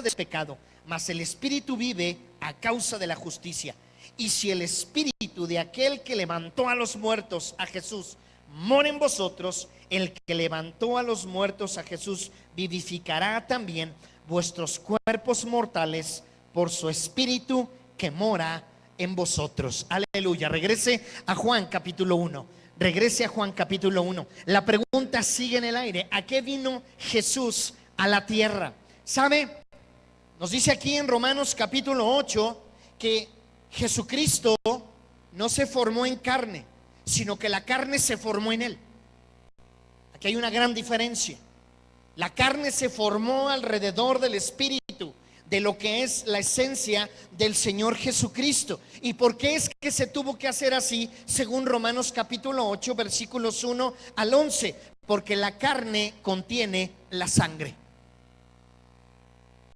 del pecado, mas el Espíritu vive a causa de la justicia. Y si el Espíritu de aquel que levantó a los muertos, a Jesús, mora en vosotros, el que levantó a los muertos a Jesús vivificará también vuestros cuerpos mortales por su Espíritu que mora en vosotros. Aleluya. Regrese a Juan capítulo 1. Regrese a Juan capítulo 1. La pregunta sigue en el aire. ¿A qué vino Jesús a la tierra? ¿Sabe? Nos dice aquí en Romanos capítulo 8 que Jesucristo no se formó en carne, sino que la carne se formó en él. Aquí hay una gran diferencia. La carne se formó alrededor del Espíritu, de lo que es la esencia del Señor Jesucristo. ¿Y por qué es que se tuvo que hacer así? Según Romanos capítulo 8 versículos 1 al 11. Porque la carne contiene la sangre.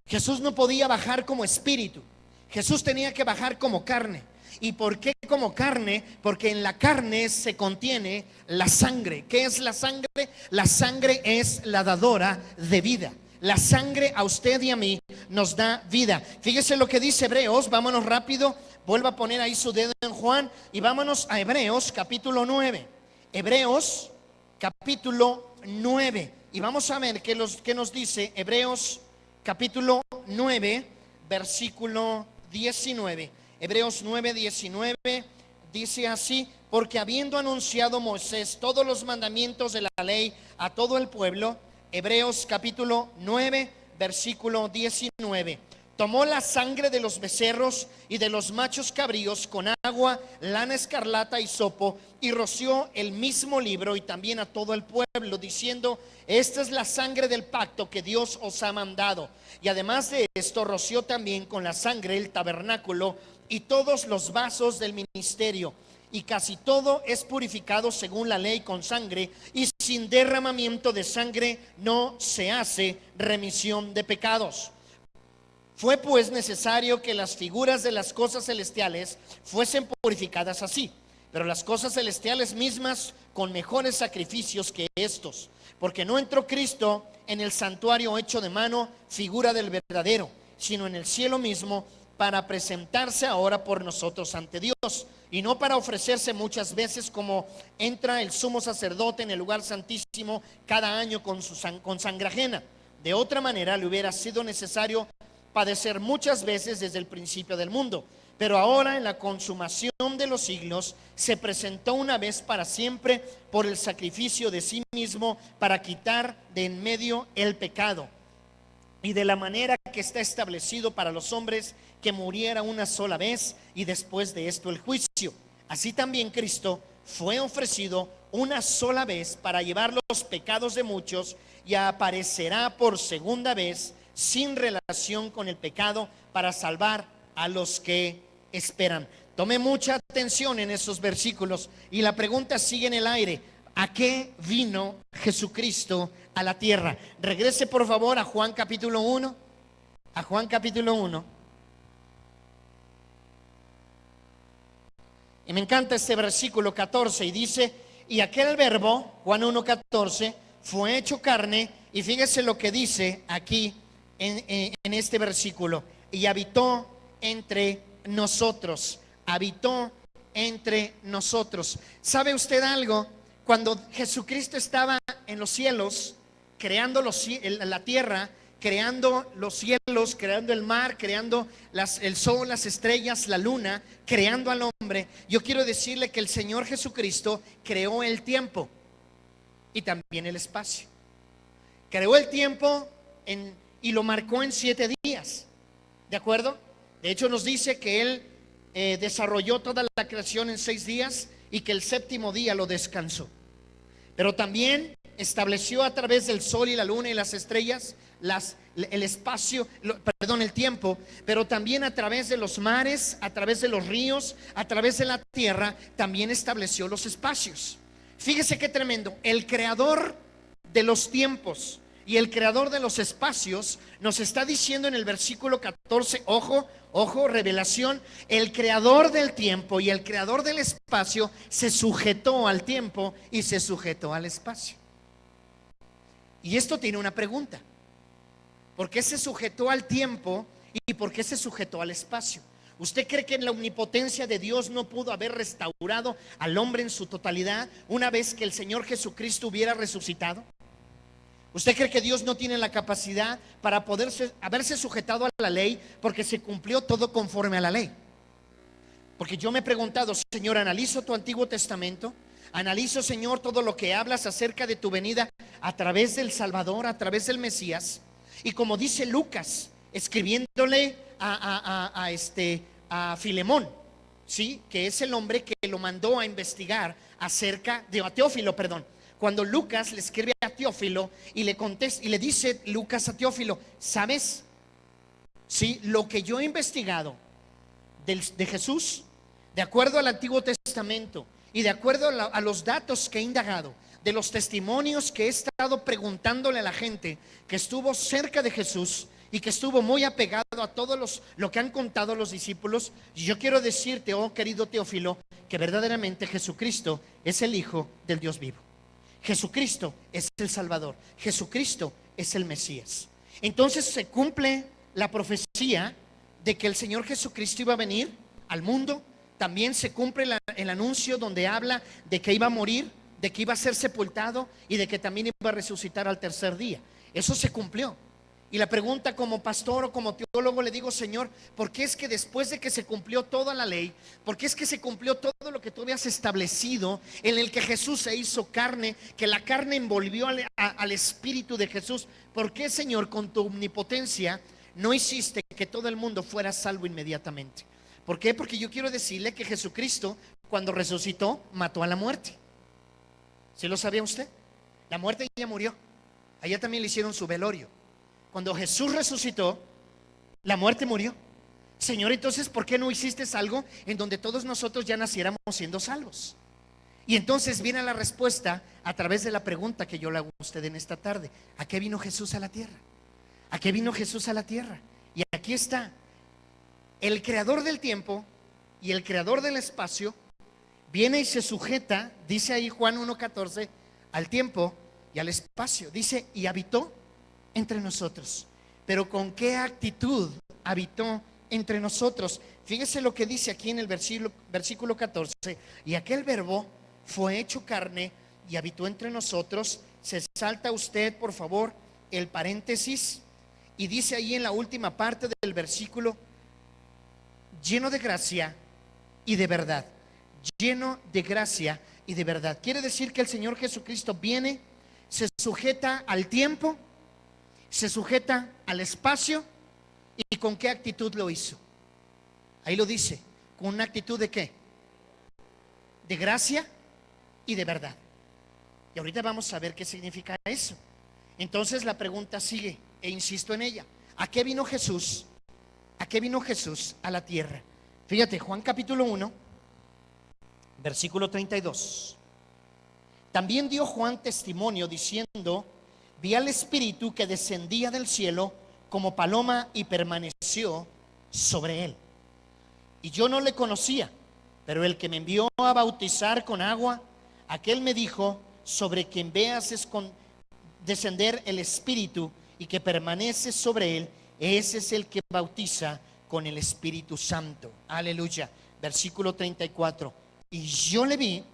Jesús no podía bajar como espíritu. Jesús tenía que bajar como carne. ¿Y por qué como carne? Porque en la carne se contiene la sangre. ¿Qué es la sangre? La sangre es la dadora de vida. La sangre a usted y a mí nos da vida. Fíjese lo que dice Hebreos. Vámonos rápido. Vuelva a poner ahí su dedo en Juan y vámonos a Hebreos capítulo 9. Hebreos capítulo 9. Y vamos a ver qué nos dice Hebreos capítulo 9 versículo 19. Hebreos 9, 19 dice así: porque habiendo anunciado Moisés todos los mandamientos de la ley a todo el pueblo. Hebreos capítulo 9 versículo 19: tomó la sangre de los becerros y de los machos cabríos con agua, lana escarlata y hisopo, y roció el mismo libro y también a todo el pueblo, diciendo: esta es la sangre del pacto que Dios os ha mandado. Y además de esto roció también con la sangre el tabernáculo y todos los vasos del ministerio. Y casi todo es purificado según la ley con sangre, y sin derramamiento de sangre no se hace remisión de pecados. Fue pues necesario que las figuras de las cosas celestiales fuesen purificadas así, pero las cosas celestiales mismas con mejores sacrificios que estos, porque no entró Cristo en el santuario hecho de mano, figura del verdadero, sino en el cielo mismo, para presentarse ahora por nosotros ante Dios, y no para ofrecerse muchas veces como entra el sumo sacerdote en el lugar santísimo cada año con sangre ajena. De otra manera le hubiera sido necesario padecer muchas veces desde el principio del mundo. Pero ahora, en la consumación de los siglos, se presentó una vez para siempre por el sacrificio de sí mismo para quitar de en medio el pecado. Y de la manera que está establecido para los hombres que muriera una sola vez y después de esto el juicio. Así también Cristo fue ofrecido una sola vez para llevar los pecados de muchos, y aparecerá por segunda vez sin relación con el pecado para salvar a los que esperan. Tome mucha atención en esos versículos y la pregunta sigue en el aire: ¿a qué vino Jesucristo a la tierra? Regrese por favor a Juan capítulo 1. A Juan capítulo 1. Y me encanta este versículo 14 y dice: y aquel verbo, Juan 1:14, fue hecho carne. Y fíjese lo que dice aquí en este versículo: y habitó entre nosotros. Habitó entre nosotros. ¿Sabe usted algo? Cuando Jesucristo estaba en los cielos, creando la tierra, creando los cielos, creando el mar, creando el sol, las estrellas, la luna, creando al hombre, yo quiero decirle que el Señor Jesucristo creó el tiempo y también el espacio. Creó el tiempo y lo marcó en 7 días. ¿De acuerdo? De hecho nos dice que Él desarrolló toda la creación en 6 días y que el séptimo día lo descansó. Pero también estableció a través del sol y la luna y las estrellas el espacio, el tiempo, pero también a través de los mares, a través de los ríos, a través de la tierra, también estableció los espacios. Fíjese qué tremendo. El creador de los tiempos y el creador de los espacios nos está diciendo en el versículo 14, ojo, revelación: el creador del tiempo y el creador del espacio se sujetó al tiempo y se sujetó al espacio. Y esto tiene una pregunta: ¿Por qué se sujetó al tiempo y por qué se sujetó al espacio? ¿Usted cree que en la omnipotencia de Dios no pudo haber restaurado al hombre en su totalidad una vez que el Señor Jesucristo hubiera resucitado? ¿Usted cree que Dios no tiene la capacidad para haberse sujetado a la ley porque se cumplió todo conforme a la ley? Porque yo me he preguntado, Señor, analizo tu Antiguo Testamento, analizo, Señor, todo lo que hablas acerca de tu venida a través del Salvador, a través del Mesías. Y como dice Lucas, escribiéndole a Filemón, ¿sí? Que es el hombre que lo mandó a investigar a Teófilo, perdón. Cuando Lucas le escribe a Teófilo y le contesta, y le dice Lucas a Teófilo, ¿sabes? Sí, lo que yo he investigado de Jesús, de acuerdo al Antiguo Testamento y de acuerdo a los datos que he indagado, de los testimonios que he estado preguntándole a la gente que estuvo cerca de Jesús y que estuvo muy apegado a todos lo que han contado los discípulos, yo quiero decirte, oh querido Teófilo, que verdaderamente Jesucristo es el Hijo del Dios vivo. Jesucristo es el Salvador, Jesucristo es el Mesías. Entonces se cumple la profecía de que el Señor Jesucristo iba a venir al mundo. También se cumple el anuncio donde habla de que iba a morir, de que iba a ser sepultado y de que también iba a resucitar al tercer día. Eso se cumplió. Y la pregunta como pastor o como teólogo le digo, Señor, ¿por qué es que después de que se cumplió toda la ley, por qué es que se cumplió todo lo que tú habías establecido, en el que Jesús se hizo carne, que la carne envolvió al Espíritu de Jesús? ¿Por qué, Señor, con tu omnipotencia no hiciste que todo el mundo fuera salvo inmediatamente? ¿Por qué? Porque yo quiero decirle que Jesucristo, cuando resucitó, mató a la muerte. ¿Sí lo sabía usted? La muerte ya murió. Allá también le hicieron su velorio. Cuando Jesús resucitó, la muerte murió. Señor, entonces, ¿por qué no hiciste algo en donde todos nosotros ya naciéramos siendo salvos? Y entonces viene la respuesta a través de la pregunta que yo le hago a usted en esta tarde. ¿A qué vino Jesús a la tierra? ¿A qué vino Jesús a la tierra? Y aquí está. El creador del tiempo y el creador del espacio viene y se sujeta, dice ahí Juan 1:14, al tiempo y al espacio. Dice, y habitó entre nosotros. Pero ¿con qué actitud habitó entre nosotros? Fíjese lo que dice aquí en el versículo 14. Y aquel verbo fue hecho carne y habitó entre nosotros. Se salta usted, por favor, el paréntesis y dice ahí en la última parte del versículo, lleno de gracia y de verdad. Lleno de gracia y de verdad. Quiere decir que el Señor Jesucristo viene, se sujeta al tiempo, se sujeta al espacio. ¿Y con qué actitud lo hizo? Ahí lo dice, con una actitud de ¿qué? De gracia y de verdad. Y ahorita vamos a ver qué significa eso. Entonces la pregunta sigue, e insisto en ella. ¿A qué vino Jesús? ¿A qué vino Jesús a la tierra? Fíjate, Juan capítulo 1, versículo 32. También dio Juan testimonio diciendo, vi al Espíritu que descendía del cielo como paloma y permaneció sobre él. Y yo no le conocía, pero el que me envió a bautizar con agua, aquel me dijo, sobre quien veas descender el Espíritu y que permanece sobre él, ese es el que bautiza con el Espíritu Santo. Aleluya. Versículo 34. Y yo le vi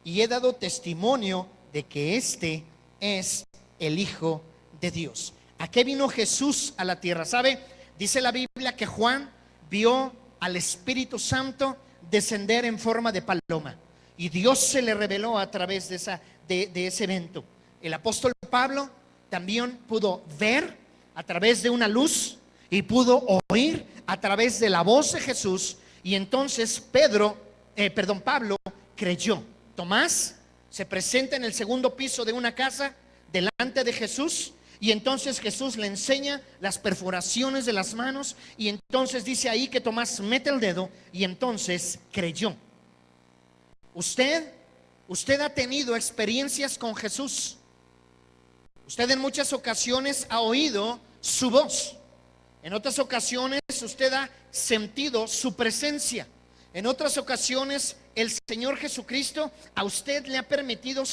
y he dado testimonio de que este es el Hijo de Dios. ¿A qué vino Jesús a la tierra? ¿Sabe? Dice la Biblia que Juan vio al Espíritu Santo descender en forma de paloma y Dios se le reveló a través de ese evento. El apóstol Pablo también pudo ver a través de una luz y pudo oír a través de la voz de Jesús, y entonces Pablo creyó. Tomás se presenta en el segundo piso de una casa delante de Jesús, y entonces Jesús le enseña las perforaciones de las manos, y entonces dice ahí que Tomás mete el dedo y entonces creyó. Usted ha tenido experiencias con Jesús. Usted en muchas ocasiones ha oído su voz. En otras ocasiones usted ha sentido su presencia. En otras ocasiones el Señor Jesucristo a usted le ha permitido